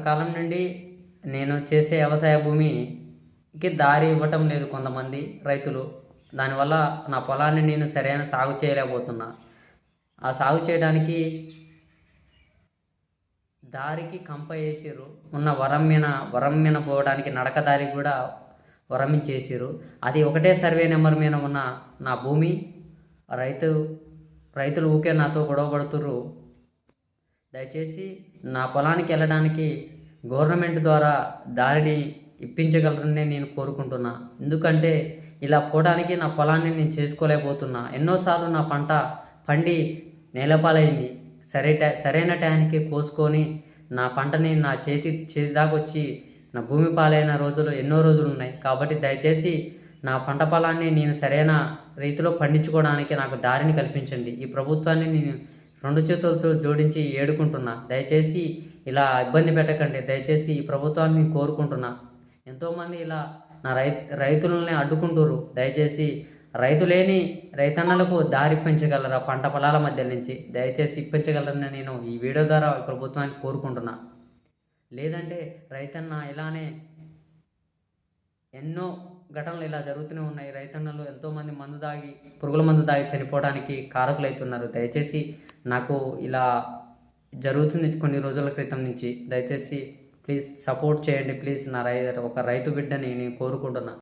కొంతకాలం నుండి నేను చేసే వ్యవసాయ భూమికి దారి ఇవ్వటం లేదు కొంతమంది రైతులు. దానివల్ల నా పొలాన్ని నేను సరైన సాగు చేయలేకపోతున్నా. ఆ సాగు చేయడానికి దారికి కంప వేసిర్రు. ఉన్న వరం మీద పోవడానికి నడక దారి కూడా వరమించేసిర్రు. అది ఒకటే సర్వే నెంబర్ మీద ఉన్న నా భూమి. రైతు రైతులు ఊకే నాతో గొడవ పడుతుర్రు. దయచేసి నా పొలానికి వెళ్ళడానికి గవర్నమెంట్ ద్వారా దారిని ఇప్పించగలరని నేను కోరుకుంటున్నా. ఎందుకంటే ఇలా పోవడానికి నా పొలాన్ని నేను చేసుకోలేకపోతున్నా. ఎన్నోసార్లు నా పంట పండి నేలపాలైంది. సరైన టయానికి కోసుకొని నా పంటని నా చేతి దాకా వచ్చి నా భూమి పాలైన రోజులు ఎన్నో రోజులు ఉన్నాయి. కాబట్టి దయచేసి నా పంట పొలాన్ని నేను సరైన రీతిలో పండించుకోవడానికి నాకు దారిని కల్పించండి. ఈ ప్రభుత్వాన్ని నేను 2 చేతులతో జోడించి ఏడుకుంటున్నా. దయచేసి ఇలా ఇబ్బంది పెట్టకండి. దయచేసి ఈ ప్రభుత్వాన్ని కోరుకుంటున్నా. ఎంతోమంది ఇలా నా రైతులని అడ్డుకుంటున్నారు. దయచేసి రైతులేని రైతన్నలకు దారి ఇప్పించగలరా పంట పొలాల మధ్య నుంచి? దయచేసి ఇప్పించగలరని నేను ఈ వీడియో ద్వారా ప్రభుత్వానికి కోరుకుంటున్నా. లేదంటే రైతన్న ఇలానే ఎన్నో ఘటనలు ఇలా జరుగుతూనే ఉన్నాయి. రైతన్నలు ఎంతోమంది పురుగుల మందు తాగి చనిపోవడానికి కారకులవుతున్నారు. దయచేసి నాకు ఇలా జరుగుతుంది కొన్ని రోజుల క్రితం నుంచి. దయచేసి ప్లీజ్ సపోర్ట్ చేయండి. ప్లీజ్ ఒక రైతు బిడ్డని నేను కోరుకుంటున్నా.